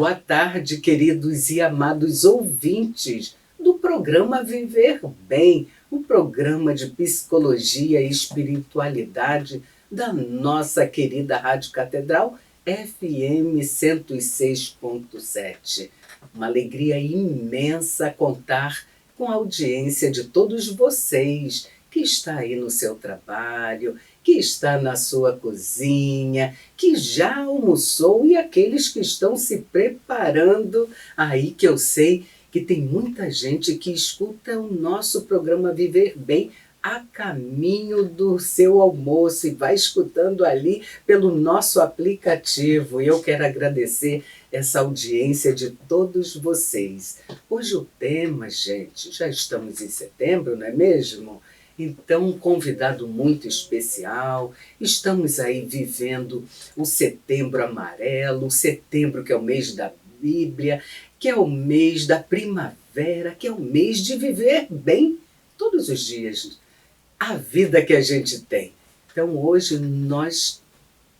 Boa tarde, queridos e amados ouvintes do programa Viver Bem, um programa de psicologia e espiritualidade da nossa querida Rádio Catedral FM 106.7. Uma alegria imensa contar com a audiência de todos vocês que está aí no seu trabalho, que está na sua cozinha, que já almoçou e aqueles que estão se preparando aí, que eu sei que tem muita gente que escuta o nosso programa Viver Bem a caminho do seu almoço e vai escutando ali pelo nosso aplicativo. E eu quero agradecer essa audiência de todos vocês. Hoje o tema, gente, já estamos em setembro, não é mesmo? Então, um convidado muito especial. Estamos aí vivendo o Setembro Amarelo, o setembro que é o mês da Bíblia, que é o mês da primavera, que é o mês de viver bem todos os dias, a vida que a gente tem. Então, hoje nós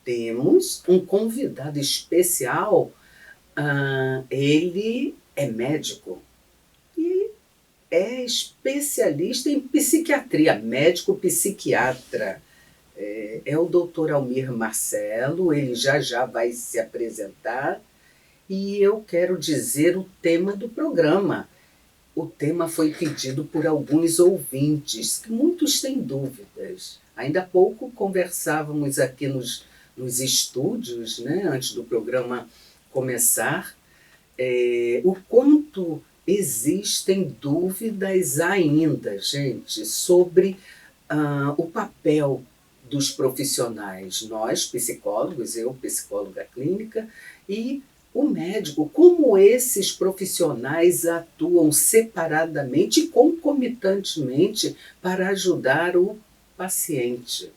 temos um convidado especial. Ele é médico e é especialista em psiquiatria, médico psiquiatra. É o doutor Almir Marcelo, ele já vai se apresentar e eu quero dizer o tema do programa. O tema foi pedido por alguns ouvintes, que muitos têm dúvidas. Ainda há pouco conversávamos aqui nos estúdios, né, antes do programa começar, o quanto existem dúvidas ainda, gente, sobre o papel dos profissionais, nós psicólogos, eu psicóloga clínica, e o médico, como esses profissionais atuam separadamente e concomitantemente para ajudar o paciente.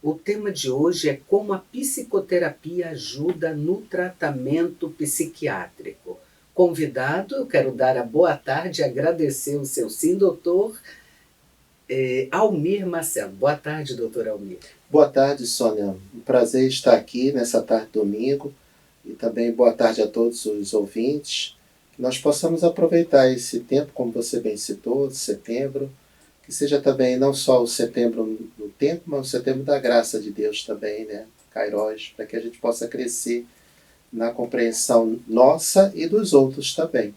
O tema de hoje é como a psicoterapia ajuda no tratamento psiquiátrico. Convidado, eu quero dar a boa tarde e agradecer o seu sim, doutor Almir Marcelo. Boa tarde, doutor Almir. Boa tarde, Sônia. Um prazer estar aqui nessa tarde de domingo. E também boa tarde a todos os ouvintes. Que nós possamos aproveitar esse tempo, como você bem citou, de setembro. Que seja também não só o setembro no tempo, mas o setembro da graça de Deus também, né? Kairos, para que a gente possa crescer na compreensão nossa e dos outros também.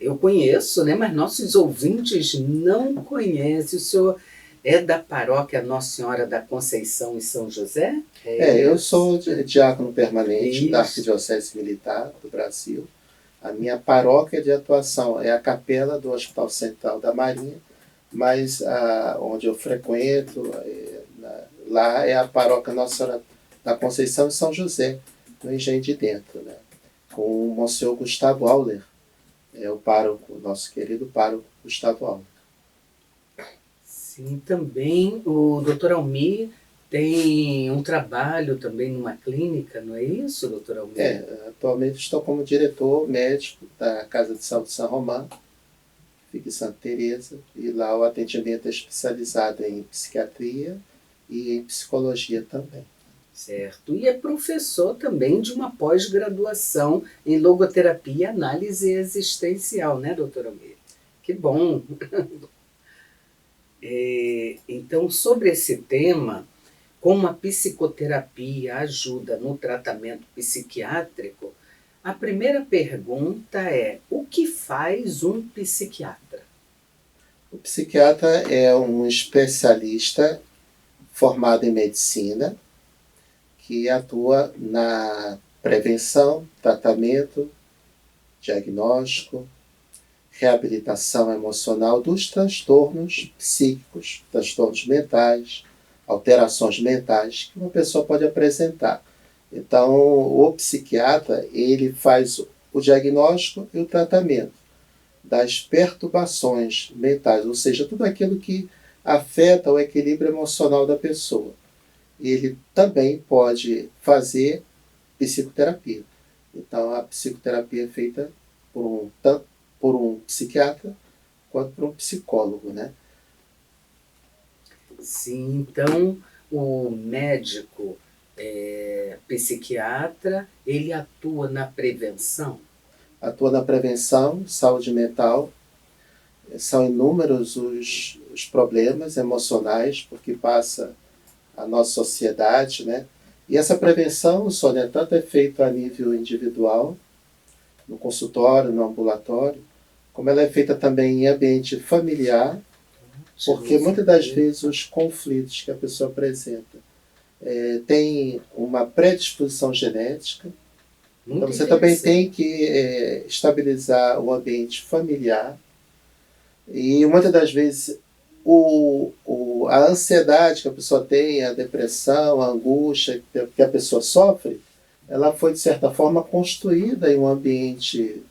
Eu conheço, né, mas nossos ouvintes não conhecem. O senhor é da paróquia Nossa Senhora da Conceição em São José? Eu sou diácono permanente da Isso. Arquidiocese Militar do Brasil. A minha paróquia de atuação é a capela do Hospital Central da Marinha, mas onde eu frequento, lá é a paróquia Nossa Senhora da Conceição em São José, no Engenho de Dentro, né? Com o Monsenhor Gustavo Auler, o pároco, o nosso querido pároco Gustavo Auler. Sim, também o doutor Almir tem um trabalho também numa clínica, não é isso, doutor Almir? Atualmente estou como diretor médico da Casa de Saúde São Romão, que fica em Santa Teresa, e lá o atendimento é especializado em psiquiatria e em psicologia também. Certo. E é professor também de uma pós-graduação em logoterapia e análise existencial, né, doutor Almir? Que bom! Então, sobre esse tema, como a psicoterapia ajuda no tratamento psiquiátrico, a primeira pergunta é: o que faz um psiquiatra? O psiquiatra é um especialista formado em medicina que atua na prevenção, tratamento, diagnóstico, reabilitação emocional dos transtornos psíquicos, transtornos mentais, alterações mentais que uma pessoa pode apresentar. Então, o psiquiatra, ele faz o diagnóstico e o tratamento das perturbações mentais, ou seja, tudo aquilo que afeta o equilíbrio emocional da pessoa. Ele também pode fazer psicoterapia. Então, a psicoterapia é feita tanto por um psiquiatra quanto por um psicólogo, né? Sim, então o médico psiquiatra, ele atua na prevenção? Atua na prevenção, saúde mental. São inúmeros os problemas emocionais porque passa a nossa sociedade, né? E essa prevenção, Sônia, tanto é feita a nível individual, no consultório, no ambulatório, como ela é feita também em ambiente familiar, porque muitas das vezes os conflitos que a pessoa apresenta tem uma predisposição genética. Então você também tem que estabilizar o ambiente familiar. E muitas das vezes a ansiedade que a pessoa tem, a depressão, a angústia que a pessoa sofre, ela foi de certa forma construída em um ambiente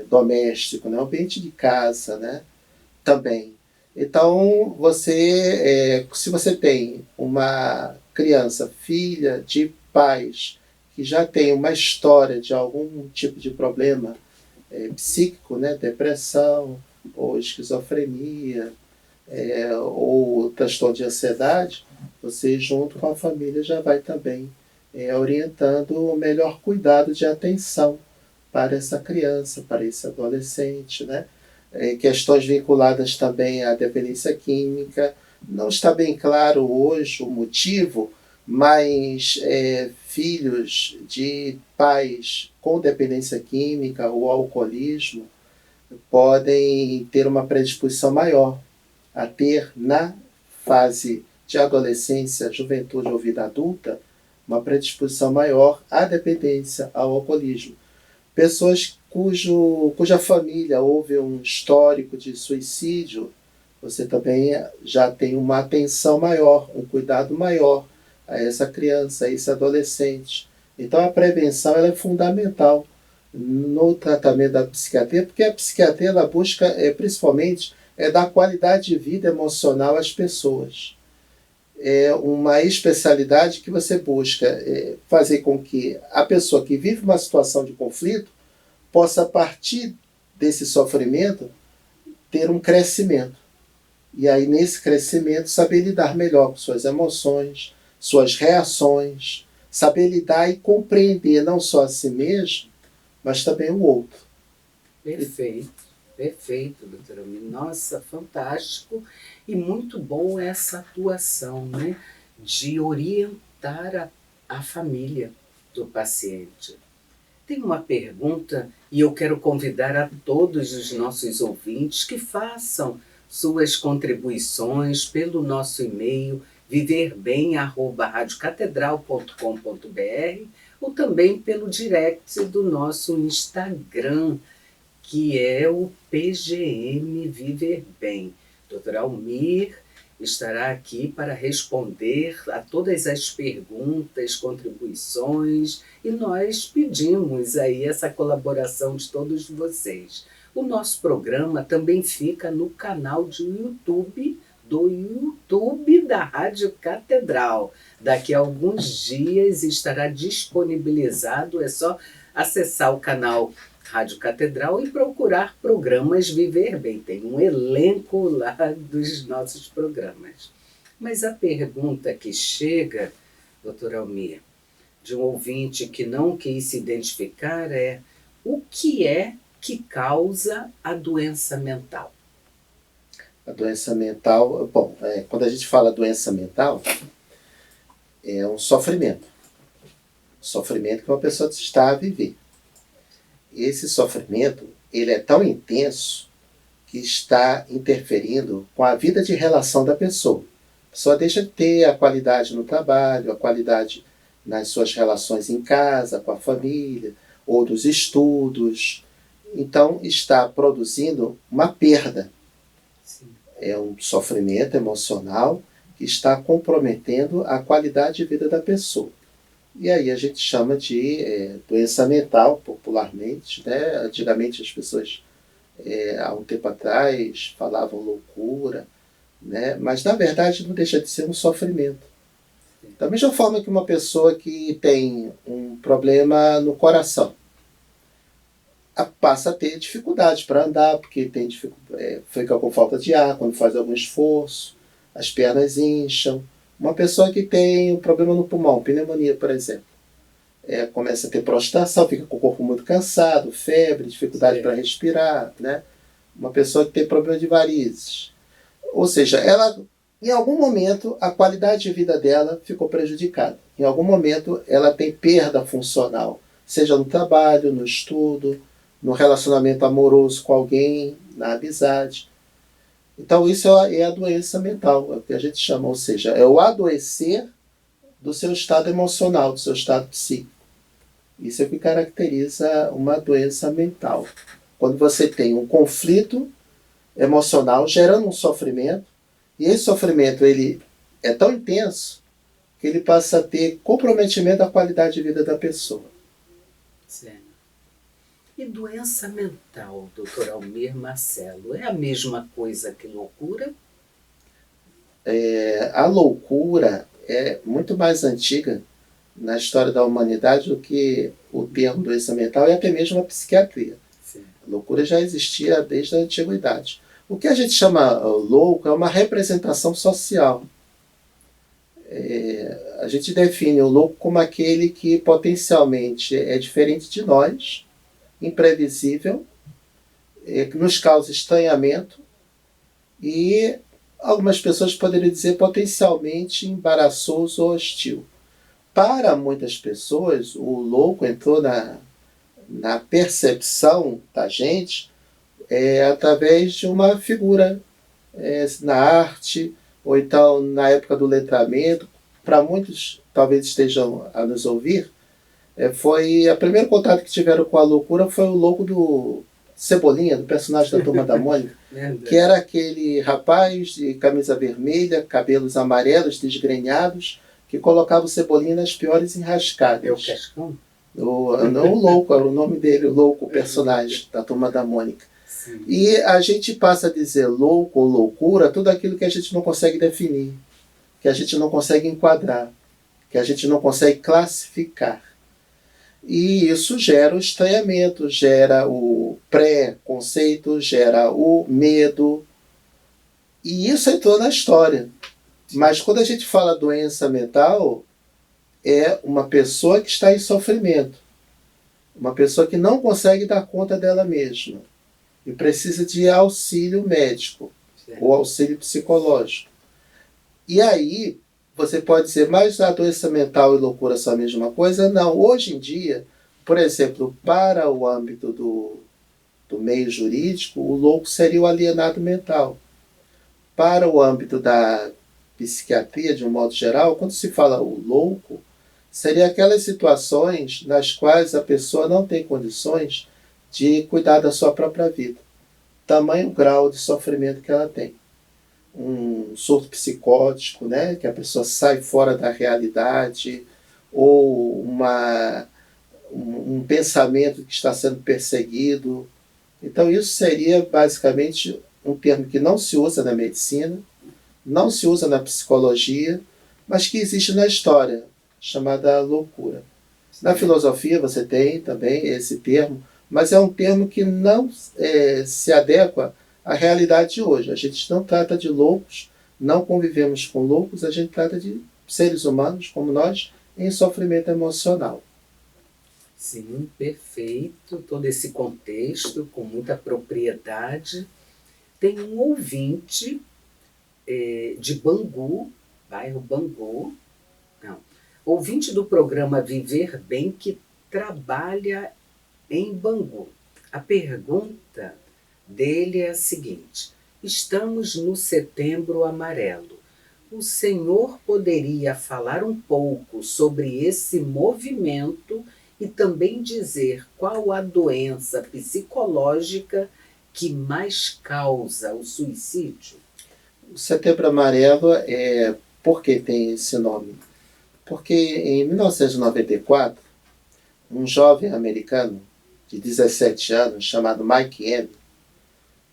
doméstico, né? Um ambiente de casa, né? Também. Então, se você tem uma criança, filha de pais que já tem uma história de algum tipo de problema psíquico, né? Depressão, ou esquizofrenia, ou transtorno de ansiedade, você junto com a família já vai também orientando o melhor cuidado de atenção para essa criança, para esse adolescente, né? Questões vinculadas também à dependência química. Não está bem claro hoje o motivo, mas filhos de pais com dependência química ou alcoolismo podem ter uma predisposição maior a ter, na fase de adolescência, juventude ou vida adulta, uma predisposição maior à dependência, ao alcoolismo. Pessoas cuja família houve um histórico de suicídio, você também já tem uma atenção maior, um cuidado maior a essa criança, a esse adolescente. Então a prevenção ela é fundamental no tratamento da psiquiatria, porque a psiquiatria ela busca principalmente dar qualidade de vida emocional às pessoas. É uma especialidade que você busca fazer com que a pessoa que vive uma situação de conflito possa, a partir desse sofrimento, ter um crescimento. E aí, nesse crescimento, saber lidar melhor com suas emoções, suas reações, saber lidar e compreender não só a si mesmo, mas também o outro. Perfeito, perfeito, doutora Almir. Nossa, fantástico e muito bom essa atuação, né? De orientar a família do paciente. Tem uma pergunta e eu quero convidar a todos os nossos ouvintes que façam suas contribuições pelo nosso e-mail viverbem@radiocatedral.com.br ou também pelo direct do nosso Instagram, que é o PGM Viver Bem. Doutora Almir estará aqui para responder a todas as perguntas, contribuições, e nós pedimos aí essa colaboração de todos vocês. O nosso programa também fica no canal de YouTube, do YouTube da Rádio Catedral. Daqui a alguns dias estará disponibilizado, é só acessar o canal Rádio Catedral e procurar programas Viver Bem. Tem um elenco lá dos nossos programas. Mas a pergunta que chega, doutora Almir, de um ouvinte que não quis se identificar é: o que é que causa a doença mental? A doença mental, bom, quando a gente fala doença mental, é um sofrimento. Sofrimento que uma pessoa está a viver. Esse sofrimento, ele é tão intenso que está interferindo com a vida de relação da pessoa. A pessoa deixa de ter a qualidade no trabalho, a qualidade nas suas relações em casa, com a família, ou dos estudos. Então, está produzindo uma perda. Sim. É um sofrimento emocional que está comprometendo a qualidade de vida da pessoa. E aí a gente chama de doença mental, popularmente, né? Antigamente as pessoas, há um tempo atrás, falavam loucura, né? Mas na verdade não deixa de ser um sofrimento. Da mesma forma que uma pessoa que tem um problema no coração passa a ter dificuldade para andar, porque fica com falta de ar quando faz algum esforço, as pernas incham, Uma pessoa que tem um problema no pulmão, pneumonia, por exemplo, começa a ter prostração, fica com o corpo muito cansado, febre, dificuldade para respirar, né? Uma pessoa que tem problema de varizes. Ou seja, ela, em algum momento, a qualidade de vida dela ficou prejudicada. Em algum momento, ela tem perda funcional, seja no trabalho, no estudo, no relacionamento amoroso com alguém, na amizade. Então, isso é a doença mental, é o que a gente chama, ou seja, é o adoecer do seu estado emocional, do seu estado psíquico. Isso é o que caracteriza uma doença mental. Quando você tem um conflito emocional gerando um sofrimento, e esse sofrimento ele é tão intenso que ele passa a ter comprometimento da qualidade de vida da pessoa. Certo. E doença mental, doutor Almir Marcelo, é a mesma coisa que loucura? A loucura é muito mais antiga na história da humanidade do que o termo doença mental e até mesmo a psiquiatria. Sim. A loucura já existia desde a antiguidade. O que a gente chama louco é uma representação social. A gente define o louco como aquele que potencialmente é diferente de nós, imprevisível, que nos causa estranhamento e algumas pessoas poderiam dizer potencialmente embaraçoso ou hostil. Para muitas pessoas, o louco entrou na percepção da gente através de uma figura na arte, ou então na época do letramento. Para muitos, talvez estejam a nos ouvir, foi o primeiro contato que tiveram com a loucura foi o louco do Cebolinha, do personagem da Turma da Mônica, que era aquele rapaz de camisa vermelha, cabelos amarelos, desgrenhados, que colocava o Cebolinha nas piores enrascadas. É o Cascão? Não o louco, era o nome dele, o louco, o personagem da Turma da Mônica. Sim. E a gente passa a dizer louco ou loucura tudo aquilo que a gente não consegue definir, que a gente não consegue enquadrar, que a gente não consegue classificar. E isso gera o estranhamento, gera o pré-conceito, gera o medo. E isso entrou na história. Mas quando a gente fala doença mental, é uma pessoa que está em sofrimento. Uma pessoa que não consegue dar conta dela mesma. E precisa de auxílio médico ou auxílio psicológico. E aí, você pode dizer, mas a doença mental e loucura são a mesma coisa? Não. Hoje em dia, por exemplo, para o âmbito do meio jurídico, o louco seria o alienado mental. Para o âmbito da psiquiatria, de um modo geral, quando se fala o louco, seria aquelas situações nas quais a pessoa não tem condições de cuidar da sua própria vida. Tamanho grau de sofrimento que ela tem. Um surto psicótico, né, que a pessoa sai fora da realidade, ou um pensamento que está sendo perseguido. Então isso seria basicamente um termo que não se usa na medicina, não se usa na psicologia, mas que existe na história, chamada loucura. Na filosofia você tem também esse termo, mas é um termo que não se adequa à realidade de hoje. A gente não trata de loucos, não convivemos com loucos, a gente trata de seres humanos como nós em sofrimento emocional. Sim, perfeito, todo esse contexto, com muita propriedade. Tem um ouvinte de Bangu, bairro Bangu, ouvinte do programa Viver Bem, que trabalha em Bangu. A pergunta dele é a seguinte: estamos no Setembro Amarelo. O senhor poderia falar um pouco sobre esse movimento e também dizer qual a doença psicológica que mais causa o suicídio? O Setembro Amarelo por que tem esse nome? Porque em 1994, um jovem americano de 17 anos, chamado Mike M.,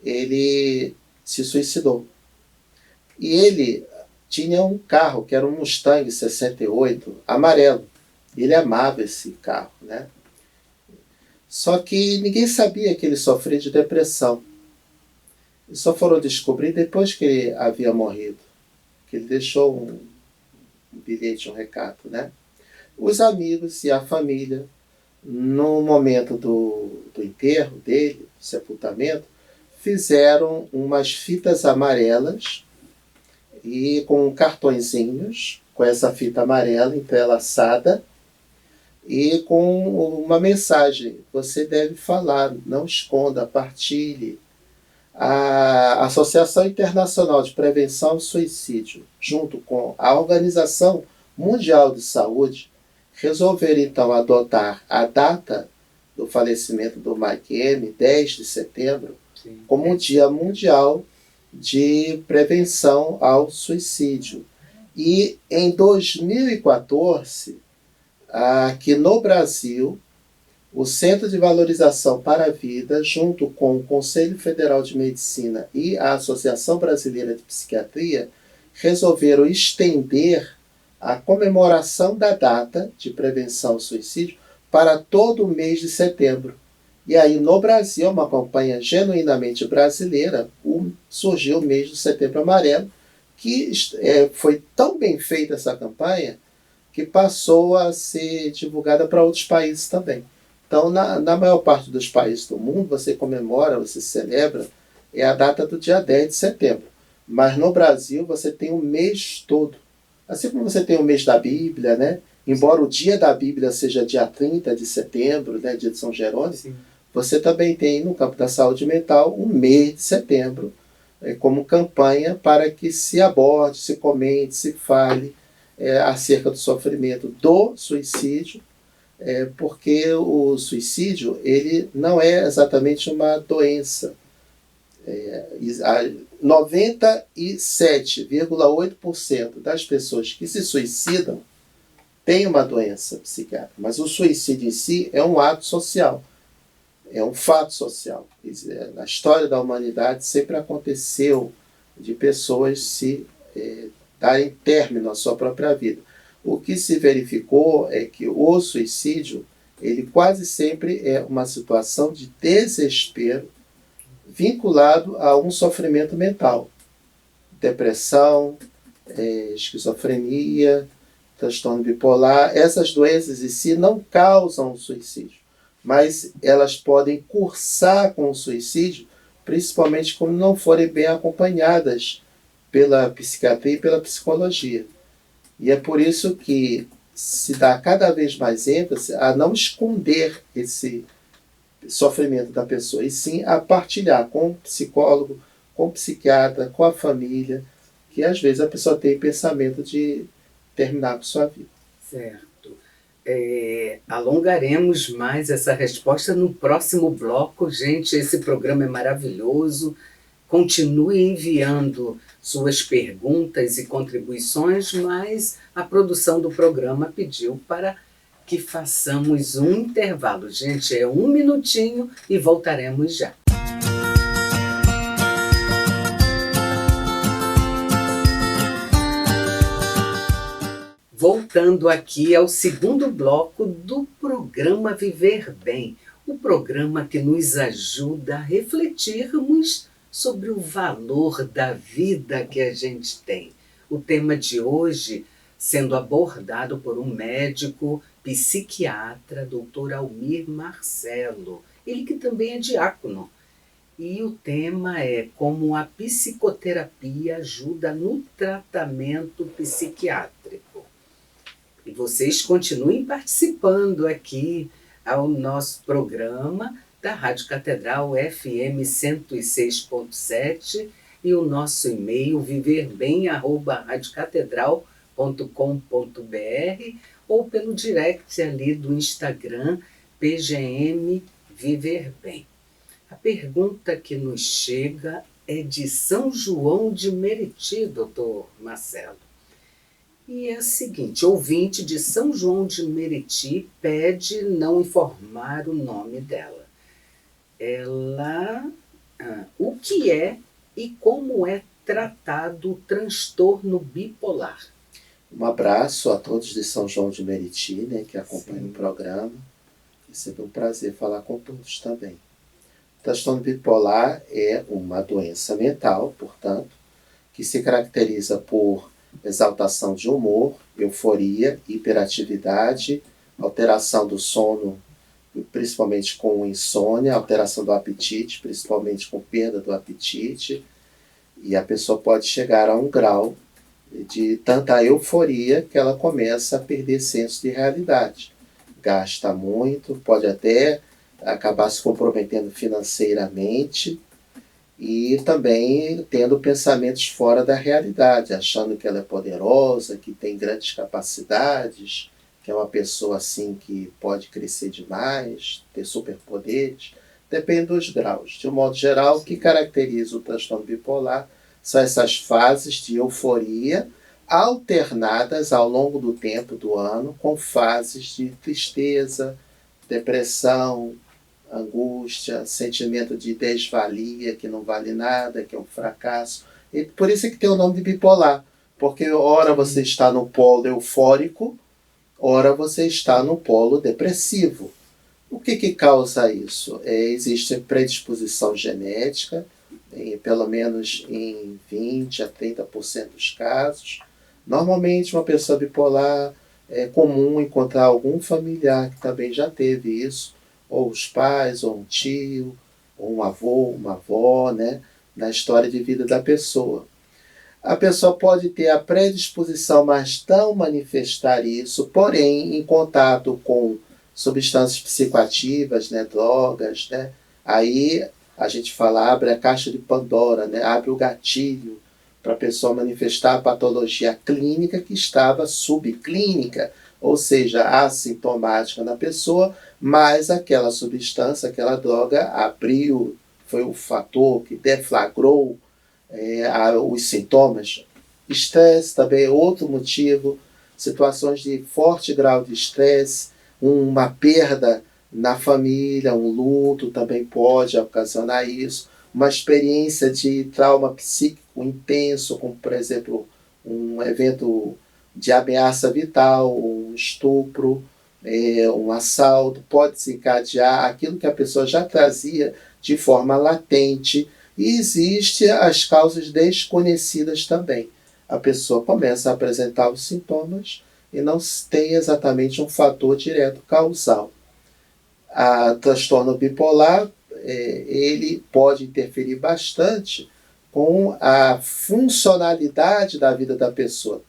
ele se suicidou. E ele tinha um carro, que era um Mustang 68, amarelo. Ele amava esse carro, né? Só que ninguém sabia que ele sofria de depressão. E só foram descobrir depois que ele havia morrido. Que ele deixou um bilhete, um recado, né? Os amigos e a família, no momento do enterro dele, do sepultamento, fizeram umas fitas amarelas e com cartõezinhos, com essa fita amarela entrelaçada e com uma mensagem: você deve falar, não esconda, partilhe. A Associação Internacional de Prevenção ao Suicídio, junto com a Organização Mundial de Saúde, resolveram então adotar a data do falecimento do Mike M., 10 de setembro, como um Dia Mundial de Prevenção ao Suicídio. E em 2014, aqui no Brasil, o Centro de Valorização para a Vida, junto com o Conselho Federal de Medicina e a Associação Brasileira de Psiquiatria, resolveram estender a comemoração da data de prevenção ao suicídio para todo o mês de setembro. E aí, no Brasil, uma campanha genuinamente brasileira, surgiu o mês do Setembro Amarelo, que foi tão bem feita essa campanha que passou a ser divulgada para outros países também. Então, na maior parte dos países do mundo, você comemora, você celebra, é a data do dia 10 de setembro. Mas no Brasil, você tem o mês todo. Assim como você tem o mês da Bíblia, né? Embora o dia da Bíblia seja dia 30 de setembro, né? Dia de São Jerônimo, sim, você também tem, no campo da saúde mental, um mês de setembro, como campanha para que se aborde, se comente, se fale acerca do sofrimento do suicídio, porque o suicídio ele não é exatamente uma doença. 97,8% das pessoas que se suicidam têm uma doença psiquiátrica, mas o suicídio em si é um ato social, é um fato social. Na história da humanidade sempre aconteceu de pessoas se darem término à sua própria vida. O que se verificou é que o suicídio, ele quase sempre é uma situação de desespero vinculado a um sofrimento mental. Depressão, esquizofrenia, transtorno bipolar. Essas doenças em si não causam suicídio, mas elas podem cursar com o suicídio, principalmente quando não forem bem acompanhadas pela psiquiatria e pela psicologia. E é por isso que se dá cada vez mais ênfase a não esconder esse sofrimento da pessoa, e sim a partilhar com o psicólogo, com o psiquiatra, com a família, que às vezes a pessoa tem pensamento de terminar com sua vida. Certo. Alongaremos mais essa resposta no próximo bloco. Gente, esse programa é maravilhoso. Continue enviando suas perguntas e contribuições, mas a produção do programa pediu para que façamos um intervalo. Gente, é 1 minutinho e voltaremos já. Voltando aqui ao segundo bloco do programa Viver Bem, o programa que nos ajuda a refletirmos sobre o valor da vida que a gente tem. O tema de hoje sendo abordado por um médico psiquiatra, Dr. Almir Marcelo, ele que também é diácono. E o tema é como a psicoterapia ajuda no tratamento psiquiátrico. E vocês continuem participando aqui ao nosso programa da Rádio Catedral FM 106.7 e o nosso e-mail viverbem@radiocatedral.com.br ou pelo direct ali do Instagram PGM Viver Bem. A pergunta que nos chega é de São João de Meriti, doutor Marcelo. E é a seguinte: ouvinte de São João de Meriti pede não informar o nome dela. O que é e como é tratado o transtorno bipolar? Um abraço a todos de São João de Meriti, né, que acompanham o programa. É sempre um prazer falar com todos também. O transtorno bipolar é uma doença mental, portanto, que se caracteriza por exaltação de humor, euforia, hiperatividade, alteração do sono, principalmente com insônia, alteração do apetite, principalmente com perda do apetite, e a pessoa pode chegar a um grau de tanta euforia que ela começa a perder senso de realidade. Gasta muito, pode até acabar se comprometendo financeiramente e também tendo pensamentos fora da realidade, achando que ela é poderosa, que tem grandes capacidades, que é uma pessoa assim que pode crescer demais, ter superpoderes. Depende dos graus. De um modo geral, o que caracteriza o transtorno bipolar são essas fases de euforia alternadas ao longo do tempo do ano com fases de tristeza, depressão, angústia, sentimento de desvalia, que não vale nada, que é um fracasso. E por isso é que tem o nome de bipolar, porque ora você está no polo eufórico, ora você está no polo depressivo. O que causa isso? Existe predisposição genética, pelo menos em 20 a 30% dos casos. Normalmente, uma pessoa bipolar é comum encontrar algum familiar que também já teve isso, ou os pais, ou um tio, ou um avô, uma avó, né, na história de vida da pessoa. A pessoa pode ter a predisposição, mas não manifestar isso, porém, em contato com substâncias psicoativas, né, drogas, né, aí a gente fala, abre a caixa de Pandora, né, abre o gatilho para a pessoa manifestar a patologia clínica que estava subclínica, ou seja, assintomática na pessoa, mas aquela substância, aquela droga abriu, foi o fator que deflagrou os sintomas. Estresse também é outro motivo, situações de forte grau de estresse, uma perda na família, um luto também pode ocasionar isso, uma experiência de trauma psíquico intenso, como por exemplo um evento de ameaça vital, um estupro, um assalto, pode desencadear aquilo que a pessoa já trazia de forma latente. E existem as causas desconhecidas também. A pessoa começa a apresentar os sintomas e não tem exatamente um fator direto causal. A transtorno bipolar, ele pode interferir bastante com a funcionalidade da vida da pessoa.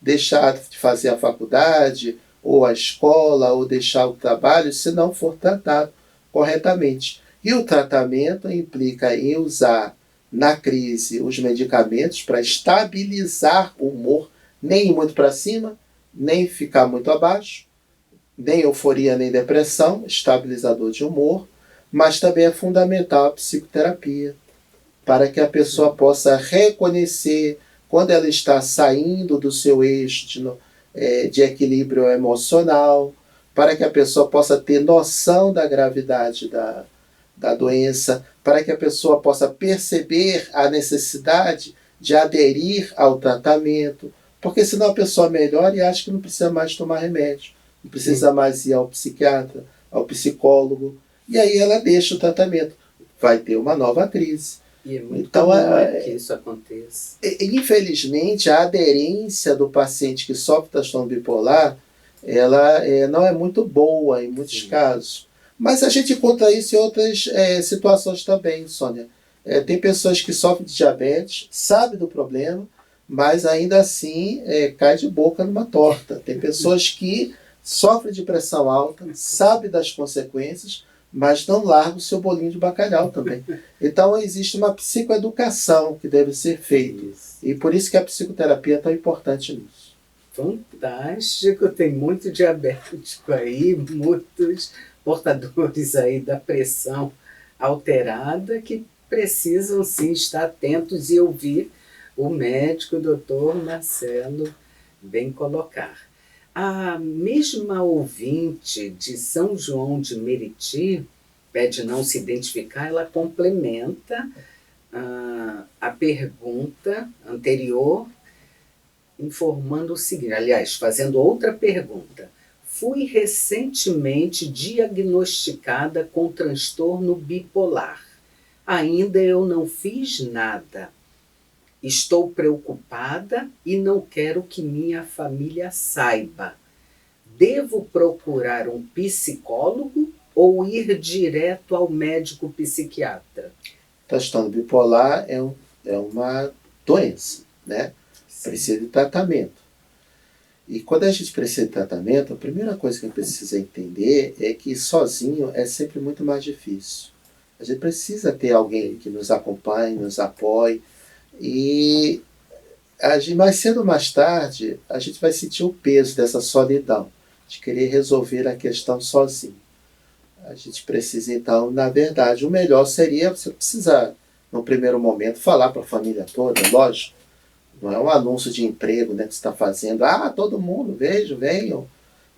Deixar de fazer a faculdade, ou a escola, ou deixar o trabalho, se não for tratado corretamente. E o tratamento implica em usar, na crise, os medicamentos para estabilizar o humor, nem ir muito para cima, nem ficar muito abaixo, nem euforia, nem depressão, estabilizador de humor, mas também é fundamental a psicoterapia, para que a pessoa possa reconhecer quando ela está saindo do seu eixo de equilíbrio emocional, para que a pessoa possa ter noção da gravidade da doença, para que a pessoa possa perceber a necessidade de aderir ao tratamento, porque senão a pessoa melhora e acha que não precisa mais tomar remédio, não precisa mais ir ao psiquiatra, ao psicólogo, e aí ela deixa o tratamento. Vai ter uma nova crise. E é muito comum que isso aconteça. Infelizmente, a aderência do paciente que sofre transtorno bipolar, ela não é muito boa em muitos casos. Mas a gente encontra isso em outras situações também, Sônia. Tem pessoas que sofrem de diabetes, sabem do problema, mas ainda assim cai de boca numa torta. Tem pessoas que sofrem de pressão alta, sabem das consequências, mas não larga o seu bolinho de bacalhau também. Então existe uma psicoeducação que deve ser feita. E por isso que a psicoterapia é tão importante nisso. Fantástico, tem muito diabético aí, muitos portadores aí da pressão alterada que precisam sim estar atentos e ouvir o médico, o doutor Marcelo, bem colocar. A mesma ouvinte de São João de Meriti, pede não se identificar, ela complementa a pergunta anterior, informando o seguinte, aliás, fazendo outra pergunta. Fui recentemente diagnosticada com transtorno bipolar. Ainda eu não fiz nada. Estou preocupada e não quero que minha família saiba. Devo procurar um psicólogo ou ir direto ao médico psiquiatra? Transtorno bipolar é uma doença, né? Precisa de tratamento. E quando a gente precisa de tratamento, a primeira coisa que a gente precisa entender é que sozinho é sempre muito mais difícil. A gente precisa ter alguém que nos acompanhe, nos apoie, e mais cedo ou mais tarde a gente vai sentir o peso dessa solidão, de querer resolver a questão sozinho. A gente precisa, então, na verdade, o melhor seria você precisar, no primeiro momento, falar para a família toda, lógico. Não é um anúncio de emprego, né, que você está fazendo. Ah, todo mundo, vejo, venham.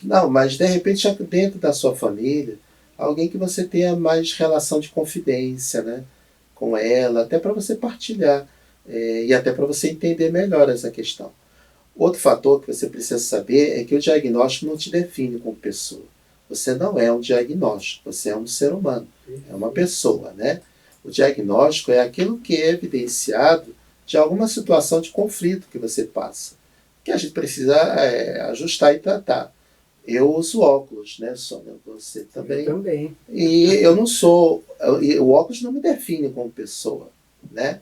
Não, mas de repente dentro da sua família, alguém que você tenha mais relação de confidência, né, com ela, até para você partilhar e até para você entender melhor essa questão. Outro fator que você precisa saber é que o diagnóstico não te define como pessoa. Você não é um diagnóstico, você é um ser humano, é uma pessoa, né? O diagnóstico é aquilo que é evidenciado de alguma situação de conflito que você passa, que a gente precisa ajustar e tratar. Eu uso óculos, né, Sônia? Você também? Eu também. E eu não sou... O óculos não me define como pessoa, né?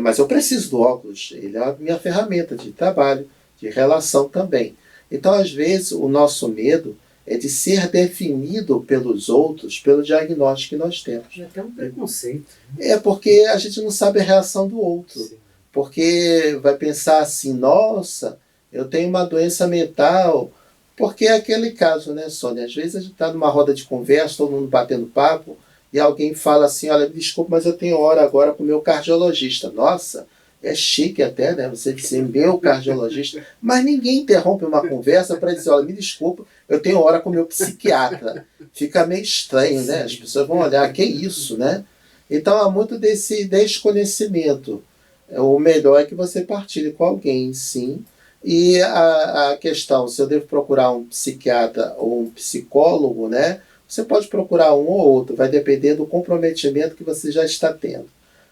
Mas eu preciso do óculos. Ele é a minha ferramenta de trabalho, de relação também. Então, às vezes, o nosso medo é de ser definido pelos outros, pelo diagnóstico que nós temos. É até um preconceito. É porque a gente não sabe a reação do outro. Sim. Porque vai pensar assim, nossa, eu tenho uma doença mental. Porque é aquele caso, né, Sônia? Às vezes a gente está numa roda de conversa, todo mundo batendo papo, e alguém fala assim, olha, desculpa, mas eu tenho hora agora com o meu cardiologista. Nossa, é chique até, né? Você dizer meu cardiologista. Mas ninguém interrompe uma conversa para dizer, olha, me desculpa, eu tenho hora com o meu psiquiatra. Fica meio estranho, né? As pessoas vão olhar, que isso, né? Então há muito desse desconhecimento. O melhor é que você partilhe com alguém, sim. E a questão, se eu devo procurar um psiquiatra ou um psicólogo, né? Você pode procurar um ou outro, vai depender do comprometimento que você já está tendo.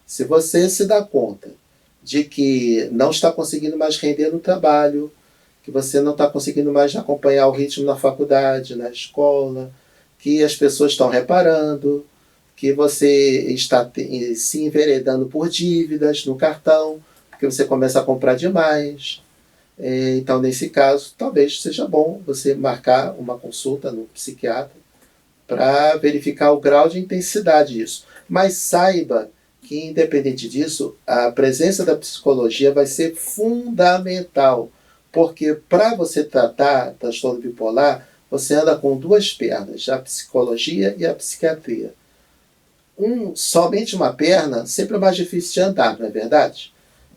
Se você se dá conta de que não está conseguindo mais render no trabalho, que você não está conseguindo mais acompanhar o ritmo na faculdade, na escola, que as pessoas estão reparando, que você está se enveredando por dívidas no cartão, porque você começa a comprar demais. Então, nesse caso, talvez seja bom você marcar uma consulta no psiquiatra para verificar o grau de intensidade disso. Mas saiba que, independente disso, a presença da psicologia vai ser fundamental, porque para você tratar transtorno bipolar, você anda com duas pernas, a psicologia e a psiquiatria. Somente uma perna sempre é mais difícil de andar, não é verdade?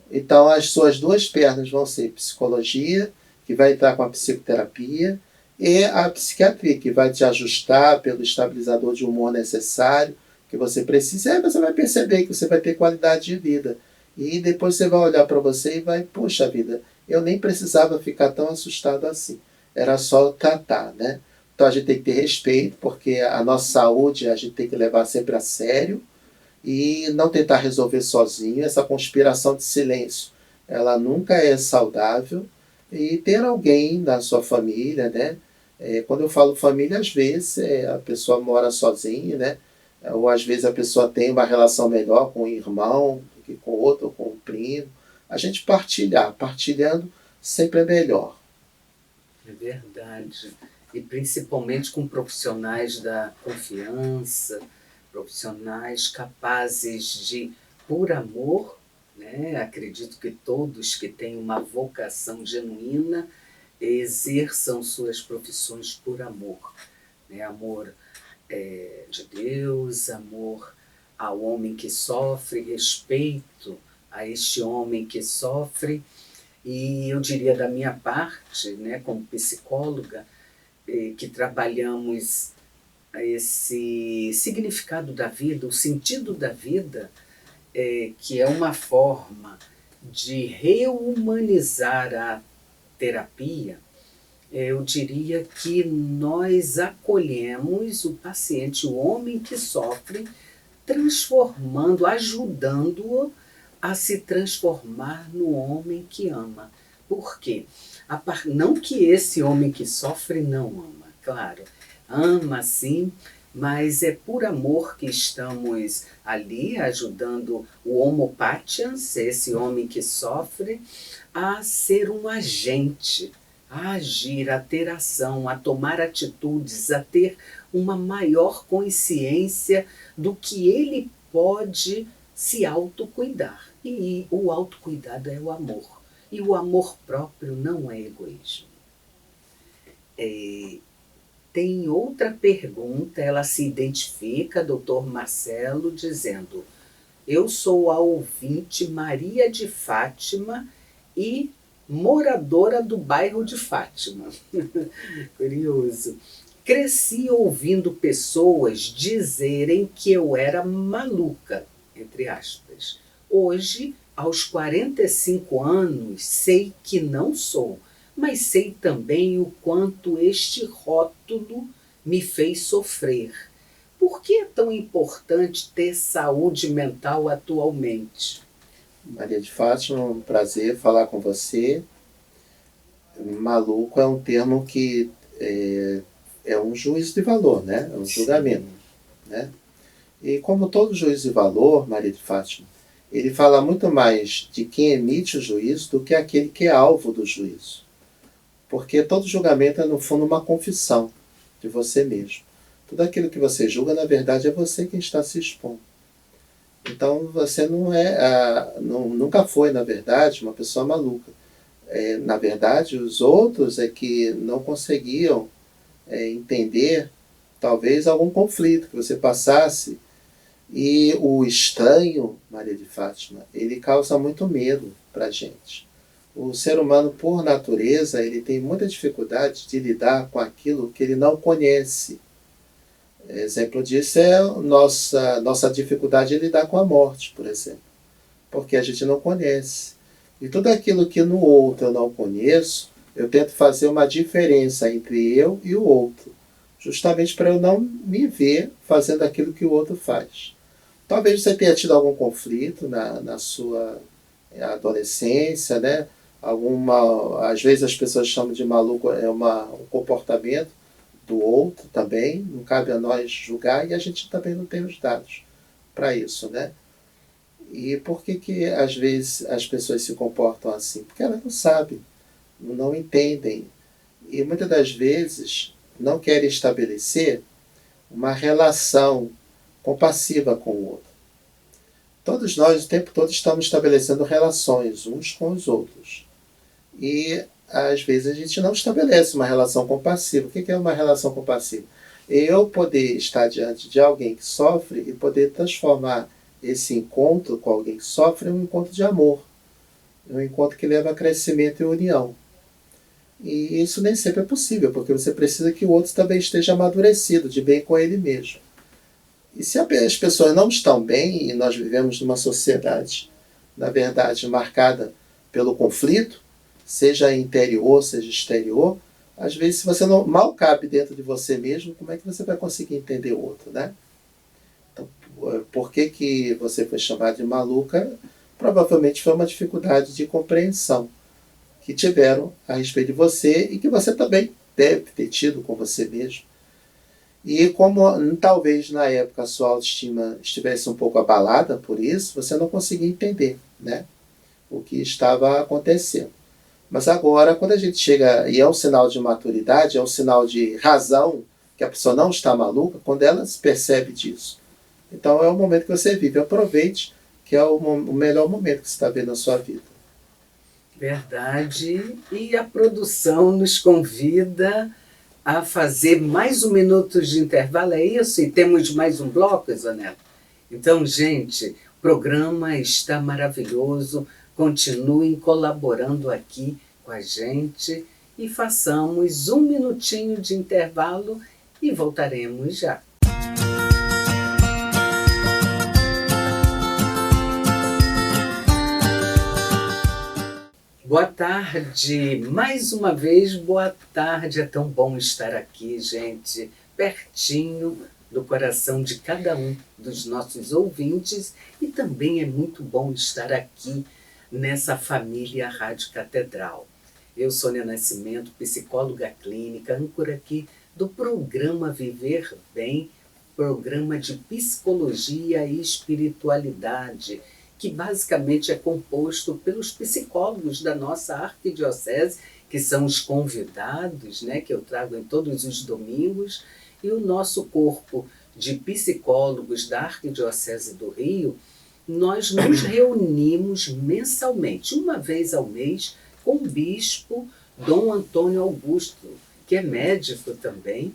Então, as suas duas pernas vão ser psicologia, que vai entrar com a psicoterapia, e a psiquiatria, que vai te ajustar pelo estabilizador de humor necessário que você precisa. E aí você vai perceber que você vai ter qualidade de vida. E depois você vai olhar para você e vai, poxa vida, eu nem precisava ficar tão assustado assim. Era só tratar, né? Então a gente tem que ter respeito, porque a nossa saúde a gente tem que levar sempre a sério e não tentar resolver sozinho. Essa conspiração de silêncio, ela nunca é saudável. E ter alguém na sua família, né? Quando eu falo família, às vezes a pessoa mora sozinha, né? Ou às vezes a pessoa tem uma relação melhor com o irmão do que com o outro, ou com o primo. A gente partilhando sempre é melhor. É verdade. E principalmente com profissionais da confiança, profissionais capazes de, por amor, né? Acredito que todos que têm uma vocação genuína exerçam suas profissões por amor, né? Amor de Deus, amor ao homem que sofre, respeito a este homem que sofre. E eu diria da minha parte, né, como psicóloga, que trabalhamos esse significado da vida, o sentido da vida, que é uma forma de reumanizar a terapia. Eu diria que nós acolhemos o paciente, o homem que sofre, transformando, ajudando-o a se transformar no homem que ama. Por quê? Não que esse homem que sofre não ama, claro, ama sim, mas é por amor que estamos ali ajudando o homo patiens, esse homem que sofre, a ser um agente, a agir, a ter ação, a tomar atitudes, a ter uma maior consciência do que ele pode se autocuidar. E o autocuidado é o amor. E o amor próprio não é egoísmo. Tem outra pergunta, ela se identifica, doutor Marcelo, dizendo: eu sou a ouvinte Maria de Fátima e moradora do bairro de Fátima. Curioso. Cresci ouvindo pessoas dizerem que eu era maluca, entre aspas. Hoje, aos 45 anos, sei que não sou, mas sei também o quanto este rótulo me fez sofrer. Por que é tão importante ter saúde mental atualmente? Maria de Fátima, um prazer falar com você. Maluco é um termo que é um juízo de valor, né? É um julgamento, né? E como todo juízo de valor, Maria de Fátima, ele fala muito mais de quem emite o juízo do que aquele que é alvo do juízo. Porque todo julgamento é, no fundo, uma confissão de você mesmo. Tudo aquilo que você julga, na verdade, é você quem está se expondo. Então, você nunca foi, na verdade, uma pessoa maluca. Na verdade, os outros é que não conseguiam entender, talvez, algum conflito que você passasse. E o estranho, Maria de Fátima, ele causa muito medo para a gente. O ser humano, por natureza, ele tem muita dificuldade de lidar com aquilo que ele não conhece. Exemplo disso é a nossa dificuldade de lidar com a morte, por exemplo. Porque a gente não conhece. E tudo aquilo que no outro eu não conheço, eu tento fazer uma diferença entre eu e o outro. Justamente para eu não me ver fazendo aquilo que o outro faz. Talvez você tenha tido algum conflito na sua adolescência, né? Às vezes as pessoas chamam de maluco um comportamento do outro também, não cabe a nós julgar e a gente também não tem os dados para isso, né? E por que às vezes as pessoas se comportam assim? Porque elas não sabem, não entendem e muitas das vezes não querem estabelecer uma relação compassiva com o outro. Todos nós o tempo todo estamos estabelecendo relações uns com os outros. E às vezes a gente não estabelece uma relação compassiva. O que é uma relação compassiva? Eu poder estar diante de alguém que sofre e poder transformar esse encontro com alguém que sofre em um encontro de amor. Um encontro que leva a crescimento e união. E isso nem sempre é possível, porque você precisa que o outro também esteja amadurecido, de bem com ele mesmo. E se as pessoas não estão bem, e nós vivemos numa sociedade, na verdade, marcada pelo conflito, seja interior, seja exterior, às vezes, se você não mal cabe dentro de você mesmo, como é que você vai conseguir entender o outro, né? Então, por que você foi chamada de maluca? Provavelmente foi uma dificuldade de compreensão que tiveram a respeito de você e que você também deve ter tido com você mesmo. E como talvez na época a sua autoestima estivesse um pouco abalada por isso, você não conseguia entender, né, o que estava acontecendo. Mas agora, quando a gente chega, e é um sinal de maturidade, é um sinal de razão, que a pessoa não está maluca, quando ela se percebe disso. Então é o momento que você vive. Aproveite, que é o melhor momento que você está vendo na sua vida. Verdade. E a produção nos convida a fazer mais um minuto de intervalo, é isso? E temos mais um bloco, Isonela? Então, gente, o programa está maravilhoso. Continuem colaborando aqui com a gente e façamos um minutinho de intervalo e voltaremos já. Boa tarde, mais uma vez, boa tarde. É tão bom estar aqui, gente, pertinho do coração de cada um dos nossos ouvintes, e também é muito bom estar aqui nessa família Rádio Catedral. Eu, Sônia Nascimento, psicóloga clínica, âncora aqui do programa Viver Bem, programa de psicologia e espiritualidade, que basicamente é composto pelos psicólogos da nossa arquidiocese, que são os convidados, né, que eu trago em todos os domingos, e o nosso corpo de psicólogos da Arquidiocese do Rio. Nós nos reunimos mensalmente, uma vez ao mês, com o bispo Dom Antônio Augusto, que é médico também,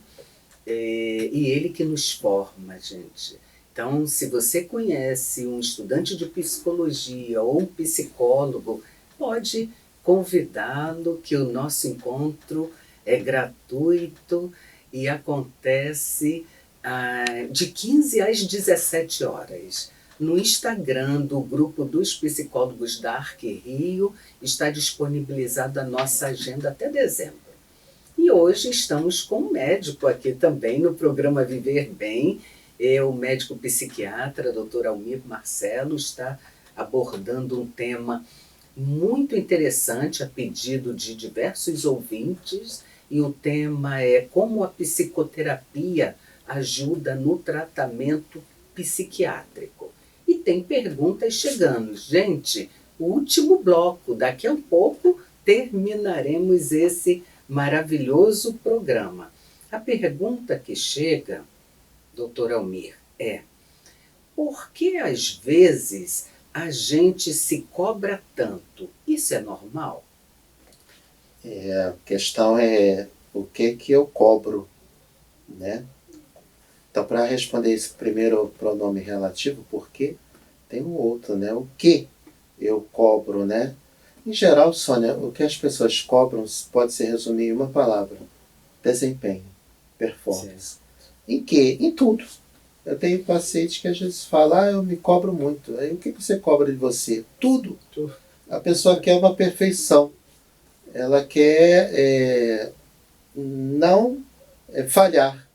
e ele que nos forma, gente. Então, se você conhece um estudante de psicologia ou um psicólogo, pode convidá-lo, que o nosso encontro é gratuito e acontece de 15 às 17 horas. No Instagram do Grupo dos Psicólogos da Arqui-Rio está disponibilizada a nossa agenda até dezembro. E hoje estamos com um médico aqui também no programa Viver Bem. O médico psiquiatra, Dr. Almir Marcelo, está abordando um tema muito interessante a pedido de diversos ouvintes, e o tema é como a psicoterapia ajuda no tratamento psiquiátrico. E tem perguntas chegando. Gente, o último bloco, daqui a um pouco terminaremos esse maravilhoso programa. A pergunta que chega, doutor Almir, é: por que às vezes a gente se cobra tanto? Isso é normal? A questão é o que eu cobro, né? Então, para responder esse primeiro pronome relativo, por quê, tem um outro, né? O que eu cobro, né? Em geral, Sônia, o que as pessoas cobram pode se resumir em uma palavra: desempenho, performance. Sim. Em quê? Em tudo. Eu tenho pacientes que às vezes falam: eu me cobro muito. Aí o que você cobra de você? Tudo. A pessoa quer uma perfeição. Ela quer não falhar.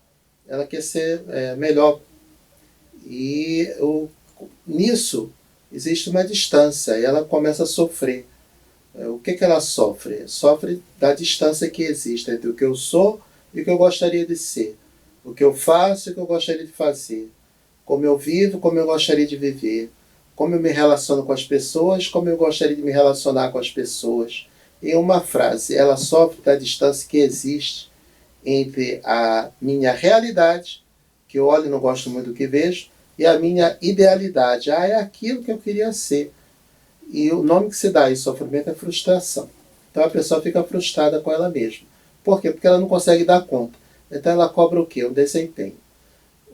Ela quer ser melhor. E nisso existe uma distância. E ela começa a sofrer. O que ela sofre? Sofre da distância que existe entre o que eu sou e o que eu gostaria de ser. O que eu faço e o que eu gostaria de fazer. Como eu vivo, como eu gostaria de viver. Como eu me relaciono com as pessoas, como eu gostaria de me relacionar com as pessoas. Em uma frase, ela sofre da distância que existe entre a minha realidade, que eu olho e não gosto muito do que vejo, e a minha idealidade. É aquilo que eu queria ser. E o nome que se dá a esse sofrimento é frustração. Então a pessoa fica frustrada com ela mesma. Por quê? Porque ela não consegue dar conta. Então ela cobra o quê? Um desempenho.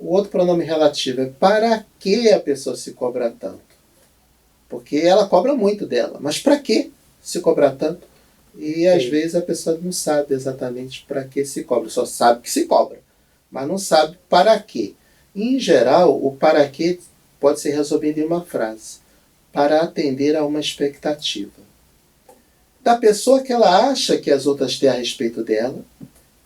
O outro pronome relativo é: para que a pessoa se cobra tanto? Porque ela cobra muito dela. Mas para que se cobrar tanto? E às vezes a pessoa não sabe exatamente para que se cobra. Só sabe que se cobra, mas não sabe para quê. E, em geral, o para quê pode ser resumido em uma frase: para atender a uma expectativa da pessoa que ela acha que as outras têm a respeito dela,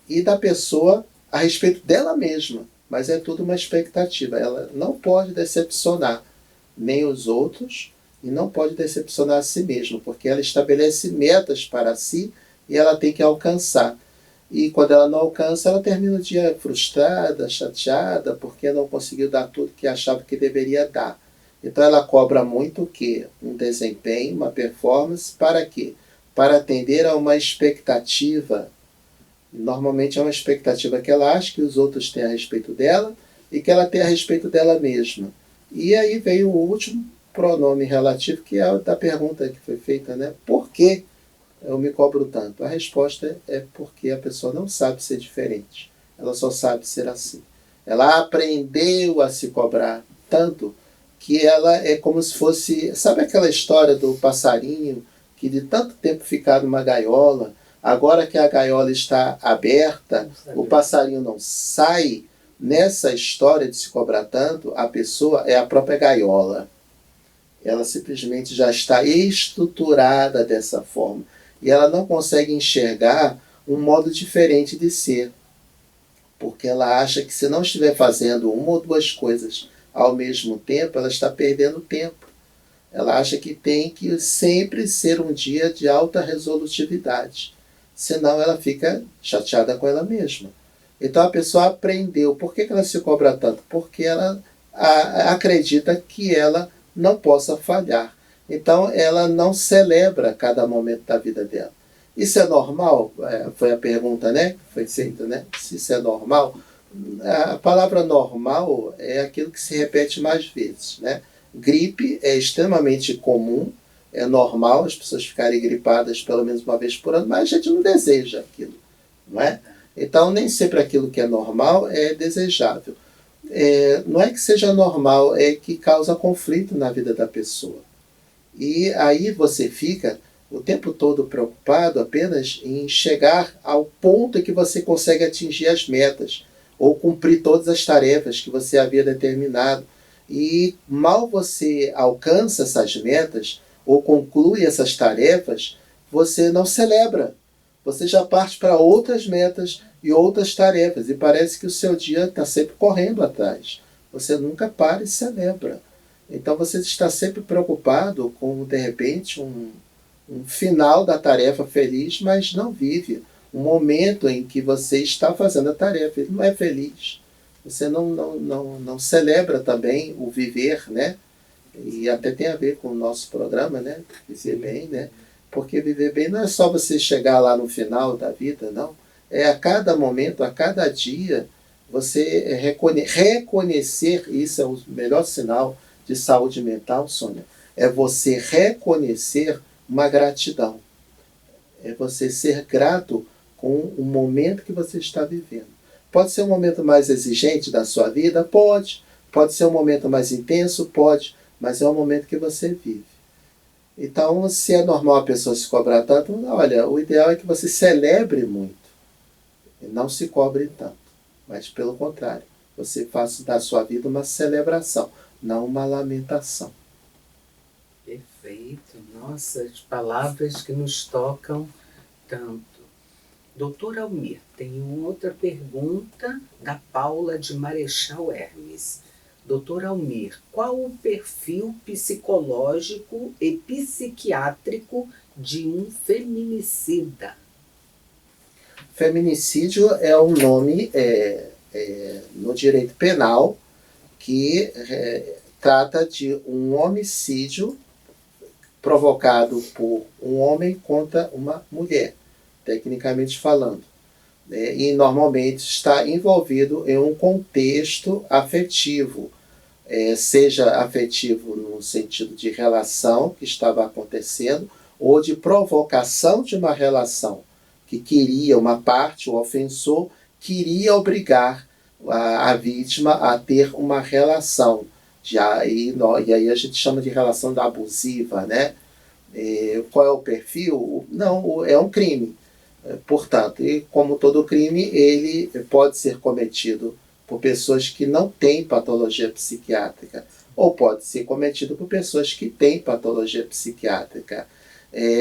e da pessoa a respeito dela mesma. Mas é tudo uma expectativa. Ela não pode decepcionar nem os outros e não pode decepcionar a si mesma, porque ela estabelece metas para si e ela tem que alcançar. E quando ela não alcança, ela termina o dia frustrada, chateada, porque não conseguiu dar tudo que achava que deveria dar. Então ela cobra muito o quê? Um desempenho, uma performance, para quê? Para atender a uma expectativa. Normalmente é uma expectativa que ela acha que os outros têm a respeito dela e que ela tem a respeito dela mesma. E aí veio o último pronome relativo, que é da pergunta que foi feita, né? Por que eu me cobro tanto? A resposta é porque a pessoa não sabe ser diferente. Ela só sabe ser assim. Ela aprendeu a se cobrar tanto que ela é como se fosse... Sabe aquela história do passarinho que de tanto tempo ficar numa gaiola, agora que a gaiola está aberta, o passarinho não sai? Nessa história de se cobrar tanto, a pessoa é a própria gaiola. Ela simplesmente já está estruturada dessa forma. E ela não consegue enxergar um modo diferente de ser. porque ela acha que se não estiver fazendo uma ou duas coisas ao mesmo tempo, ela está perdendo tempo. Ela acha que tem que sempre ser um dia de alta resolutividade, senão ela fica chateada com ela mesma. Então a pessoa aprendeu. Por que ela se cobra tanto? Porque ela acredita que ela não possa falhar. Então ela não celebra cada momento da vida dela. Isso é normal? Foi a pergunta, né? Foi feita, né? Se isso é normal. A palavra normal é aquilo que se repete mais vezes, né? Gripe é extremamente comum, é normal as pessoas ficarem gripadas pelo menos uma vez por ano, mas a gente não deseja aquilo, não é? Então nem sempre aquilo que é normal é desejável. Não é que seja normal, é que causa conflito na vida da pessoa. E aí você fica o tempo todo preocupado apenas em chegar ao ponto em que você consegue atingir as metas, ou cumprir todas as tarefas que você havia determinado. E mal você alcança essas metas, ou conclui essas tarefas, você não celebra. Você já parte para outras metas e outras tarefas, e parece que o seu dia está sempre correndo atrás. Você nunca para e celebra. Então você está sempre preocupado com, de repente, um final da tarefa feliz, mas não vive um momento em que você está fazendo a tarefa. Ele não é feliz. Você não celebra também o viver, né? E até tem a ver com o nosso programa, né? Viver bem, né? Porque viver bem não é só você chegar lá no final da vida, não. É a cada momento, a cada dia, você reconhecer, isso é o melhor sinal de saúde mental, Sônia, é você reconhecer uma gratidão. É você ser grato com o momento que você está vivendo. Pode ser um momento mais exigente da sua vida? Pode. Pode ser um momento mais intenso? Pode. Mas é um momento que você vive. Então, se é normal a pessoa se cobrar tanto, olha, o ideal é que você celebre muito. E não se cobre tanto. Mas, pelo contrário, você faça da sua vida uma celebração, não uma lamentação. Perfeito. Nossa, as palavras que nos tocam tanto. Doutor Almir, tem uma outra pergunta da Paula de Marechal Hermes. Doutor Almir, qual o perfil psicológico e psiquiátrico de um feminicida? Feminicídio é um nome no direito penal que trata de um homicídio provocado por um homem contra uma mulher, tecnicamente falando. E normalmente está envolvido em um contexto afetivo, seja afetivo no sentido de relação que estava acontecendo, ou de provocação de uma relação que queria, uma parte, o ofensor, queria obrigar a vítima a ter uma relação. E aí a gente chama de relação abusiva, né? Qual é o perfil? Não, é um crime. Portanto, e como todo crime, ele pode ser cometido por pessoas que não têm patologia psiquiátrica, ou pode ser cometido por pessoas que têm patologia psiquiátrica.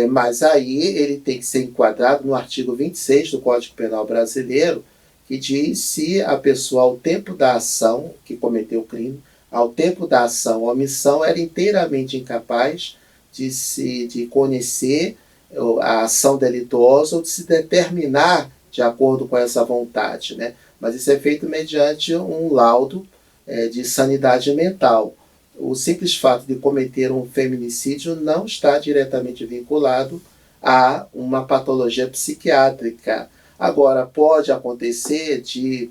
Mas aí ele tem que ser enquadrado no artigo 26 do Código Penal Brasileiro, que diz se a pessoa, ao tempo da ação que cometeu o crime, ao tempo da ação ou omissão, era inteiramente incapaz de conhecer a ação delituosa ou de se determinar de acordo com essa vontade, né? Mas isso é feito mediante um laudo de sanidade mental. O simples fato de cometer um feminicídio não está diretamente vinculado a uma patologia psiquiátrica. Agora, pode acontecer de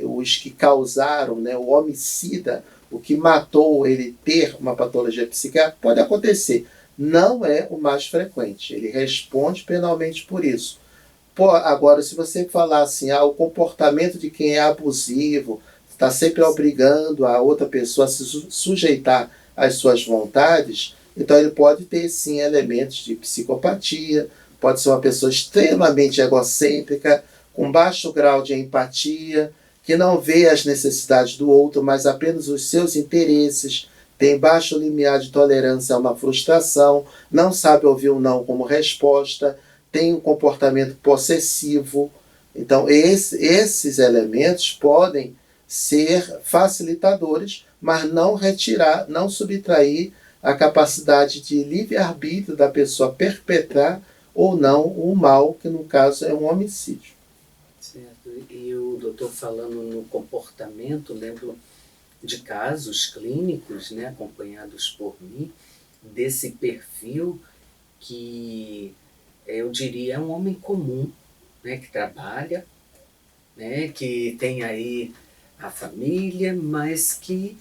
os que causaram, né, o homicida, o que matou ele ter uma patologia psiquiátrica, pode acontecer. Não é o mais frequente. Ele responde penalmente por isso. Agora, se você falar assim, o comportamento de quem é abusivo, está sempre obrigando a outra pessoa a se sujeitar às suas vontades, então ele pode ter sim elementos de psicopatia, pode ser uma pessoa extremamente egocêntrica, com baixo grau de empatia, que não vê as necessidades do outro, mas apenas os seus interesses, tem baixo limiar de tolerância a uma frustração, não sabe ouvir o não como resposta, tem um comportamento possessivo, Então, esses elementos podem ser facilitadores, mas não retirar, não subtrair a capacidade de livre-arbítrio da pessoa perpetrar ou não o mal, que no caso é um homicídio. Certo. E o doutor falando no comportamento, lembro de casos clínicos, né, acompanhados por mim, desse perfil que eu diria é um homem comum, né, que trabalha, né, que tem aí a família, mas que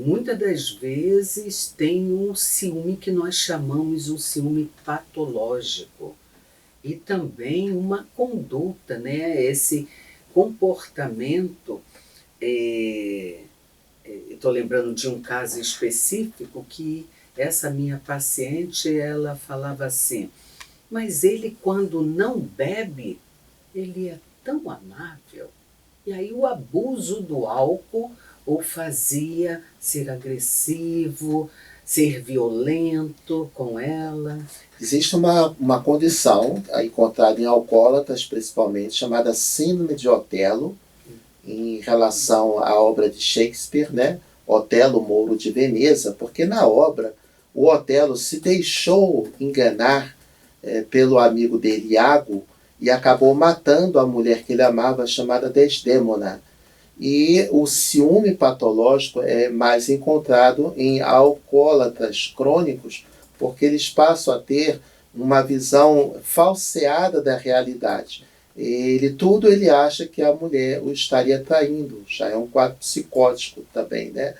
muitas das vezes tem um ciúme que nós chamamos um ciúme patológico e também uma conduta, né, esse comportamento. Estou lembrando de um caso específico que essa minha paciente ela falava assim, mas ele quando não bebe, ele é tão amável. E aí o abuso do álcool o fazia ser agressivo, ser violento com ela. Existe uma condição encontrada em alcoólatras, principalmente, chamada síndrome de Otelo, em relação à obra de Shakespeare, né? Otelo, Mouro de Veneza, porque na obra o Otelo se deixou enganar pelo amigo dele, Iago, e acabou matando a mulher que ele amava, chamada Desdémona. E o ciúme patológico é mais encontrado em alcoólatras crônicos, porque eles passam a ter uma visão falseada da realidade. Tudo ele acha que a mulher o estaria traindo, já é um quadro psicótico também, né?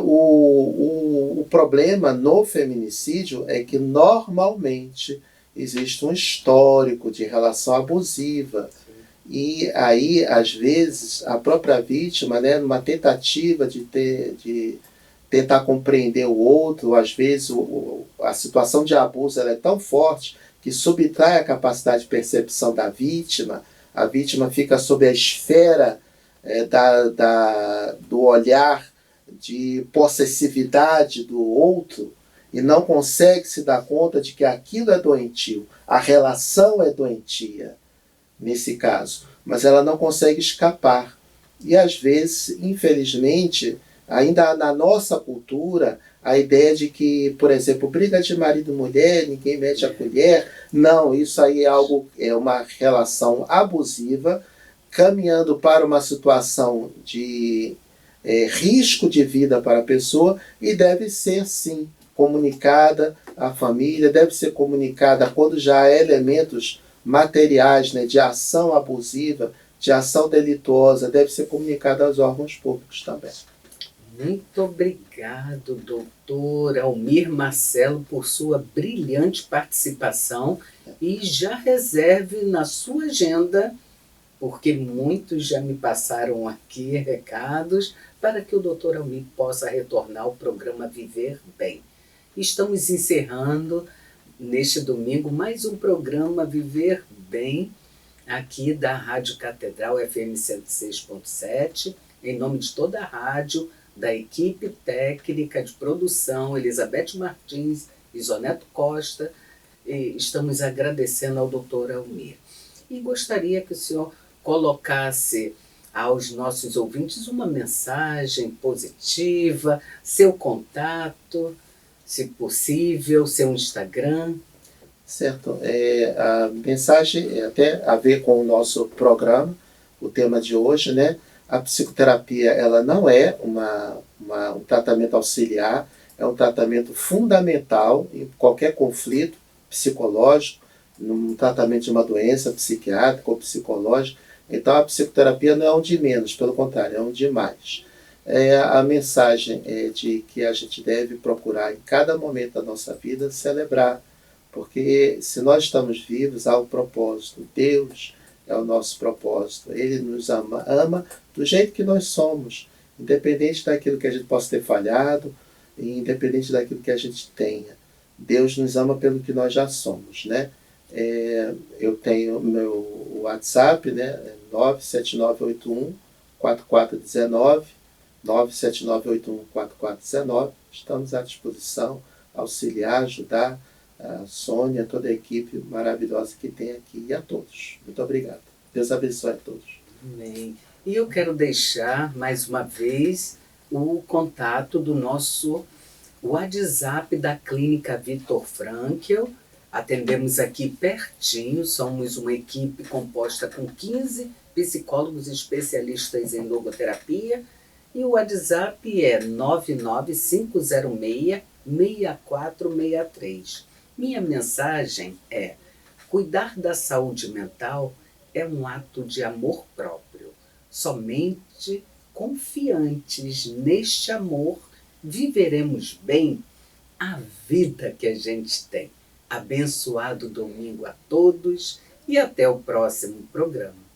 O problema no feminicídio é que normalmente existe um histórico de relação abusiva. E aí, às vezes, a própria vítima, né, numa tentativa de tentar compreender o outro, às vezes a situação de abuso ela é tão forte que subtrai a capacidade de percepção da vítima, a vítima fica sob a esfera do olhar de possessividade do outro e não consegue se dar conta de que aquilo é doentio, a relação é doentia nesse caso, mas ela não consegue escapar. E às vezes, infelizmente, ainda na nossa cultura, a ideia de que, por exemplo, briga de marido e mulher, ninguém mete a colher, não, isso aí é uma relação abusiva, caminhando para uma situação de risco de vida para a pessoa e deve ser, sim, comunicada à família, deve ser comunicada quando já há elementos materiais, né, de ação abusiva, de ação delituosa, deve ser comunicada aos órgãos públicos também. Muito obrigado, doutor Almir Marcelo, por sua brilhante participação e já reserve na sua agenda, porque muitos já me passaram aqui recados, para que o doutor Almir possa retornar ao programa Viver Bem. Estamos encerrando neste domingo mais um programa Viver Bem, aqui da Rádio Catedral FM 106.7, em nome de toda a rádio, da equipe técnica de produção, Elizabeth Martins, Isoneto Costa, e estamos agradecendo ao doutor Almir. E gostaria que o senhor colocasse aos nossos ouvintes uma mensagem positiva, seu contato, se possível, seu Instagram. Certo. A mensagem é até a ver com o nosso programa, o tema de hoje, né? A psicoterapia ela não é um tratamento auxiliar, é um tratamento fundamental em qualquer conflito psicológico, num tratamento de uma doença psiquiátrica ou psicológica. Então a psicoterapia não é um de menos, pelo contrário, é um de mais. A mensagem é de que a gente deve procurar em cada momento da nossa vida celebrar, porque se nós estamos vivos, há um propósito. Deus é o nosso propósito. Ele nos ama do jeito que nós somos, independente daquilo que a gente possa ter falhado, independente daquilo que a gente tenha. Deus nos ama pelo que nós já somos, né? Eu tenho meu WhatsApp, né? 97981-4419, 97981-4419. Estamos à disposição, auxiliar, ajudar a Sônia, toda a equipe maravilhosa que tem aqui e a todos. Muito obrigado. Deus abençoe a todos. Amém. E eu quero deixar, mais uma vez, o contato do nosso WhatsApp da Clínica Viktor Frankl. Atendemos aqui pertinho, somos uma equipe composta com 15 psicólogos especialistas em logoterapia. E o WhatsApp é 99506-6463. Minha mensagem é: cuidar da saúde mental é um ato de amor próprio. Somente confiantes neste amor viveremos bem a vida que a gente tem. Abençoado domingo a todos e até o próximo programa.